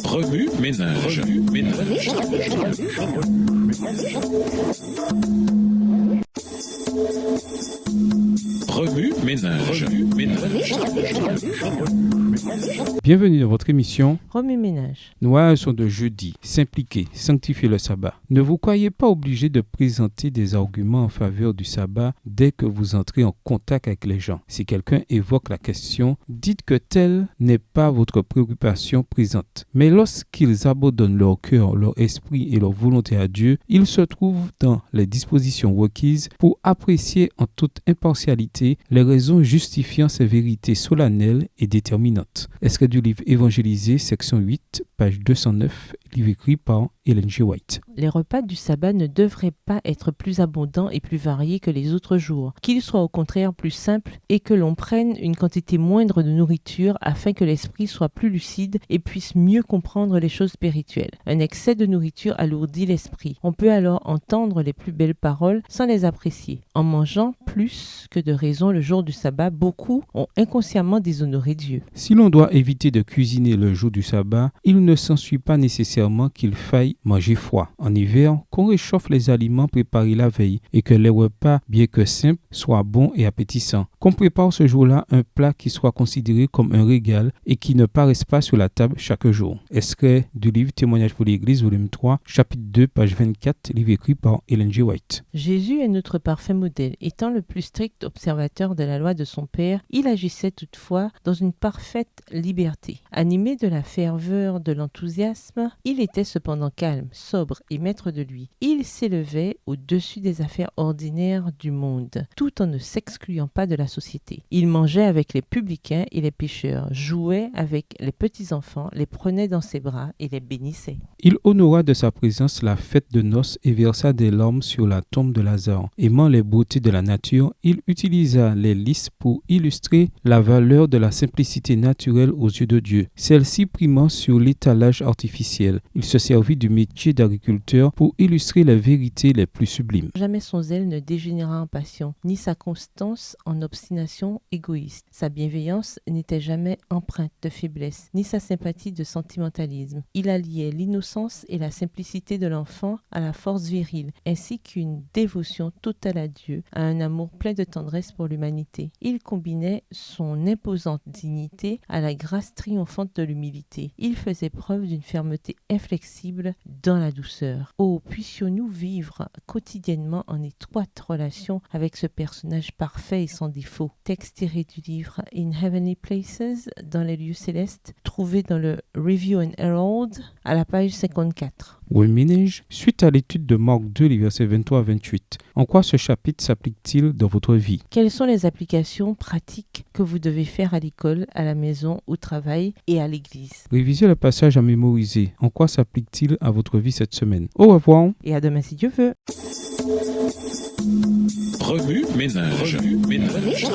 Remue ménage. Remue ménage. Bienvenue dans votre émission Remue ménage. Noël sont de jeudi. S'impliquer, sanctifier le sabbat. Ne vous croyez pas obligé de présenter des arguments en faveur du sabbat dès que vous entrez en contact avec les gens. Si quelqu'un évoque la question, dites que telle n'est pas votre préoccupation présente. Mais lorsqu'ils abandonnent leur cœur, leur esprit et leur volonté à Dieu, ils se trouvent dans les dispositions requises pour apprécier en toute impartialité les raisons justifiant ces vérités solennelles et déterminantes. Extrait du livre Évangélisé, section 8, page 209, livre écrit par Ellen G. White. Les repas du sabbat ne devraient pas être plus abondants et plus variés que les autres jours, qu'ils soient au contraire plus simples et que l'on prenne une quantité moindre de nourriture afin que l'esprit soit plus lucide et puisse mieux comprendre les choses spirituelles. Un excès de nourriture alourdit l'esprit. On peut alors entendre les plus belles paroles sans les apprécier. En mangeant plus que de raison le jour du sabbat, beaucoup ont inconsciemment déshonoré Dieu. Si l'on doit éviter de cuisiner le jour du sabbat, il ne s'ensuit pas nécessairement qu'il faille manger froid. En hiver, qu'on réchauffe les aliments préparés la veille et que les repas, bien que simples, soient bons et appétissants. Qu'on prépare ce jour-là un plat qui soit considéré comme un régal et qui ne paraisse pas sur la table chaque jour. Extrait du livre Témoignage pour l'Église, volume 3, chapitre 2, page 24, livre écrit par Ellen G. White. Jésus est notre parfait modèle. Étant le plus strict observateur de la loi de son Père, il agissait toutefois dans une parfaite liberté. Animé de la ferveur de l'enthousiasme, il était cependant calme, sobre et maître de lui. Il s'élevait au-dessus des affaires ordinaires du monde, tout en ne s'excluant pas de la société. Il mangeait avec les publicains et les pécheurs, jouait avec les petits-enfants, les prenait dans ses bras et les bénissait. Il honora de sa présence la fête de noces et versa des larmes sur la tombe de Lazare. Aimant les beautés de la nature, il utilisa les lys pour illustrer la valeur de la simplicité naturelle aux yeux de Dieu, celle-ci primant sur l'étalage artificiel. Il se servit du métier d'agriculteur pour illustrer les vérités les plus sublimes. Jamais son zèle ne dégénéra en passion, ni sa constance en obstination égoïste. Sa bienveillance n'était jamais empreinte de faiblesse, ni sa sympathie de sentimentalisme. Il alliait l'innocence et la simplicité de l'enfant à la force virile, ainsi qu'une dévotion totale à Dieu, à un amour plein de tendresse pour l'humanité. Il combinait son imposante dignité à la grâce triomphante de l'humilité. Il faisait preuve d'une fermeté inflexible dans la douceur. Oh, puissions-nous vivre quotidiennement en étroite relation avec ce personnage parfait et sans défaut. Texte tiré du livre In Heavenly Places, dans les lieux célestes, trouvé dans le Review and Herald, à la page 54. Remue ménage, suite à l'étude de Marc 2, les versets 23 à 28, en quoi ce chapitre s'applique-t-il dans votre vie? Quelles sont les applications pratiques que vous devez faire à l'école, à la maison, au travail et à l'église? Révisez le passage à mémoriser. En quoi s'applique-t-il à votre vie cette semaine? Au revoir. Et à demain si Dieu veut. Remue ménage. Remue ménage.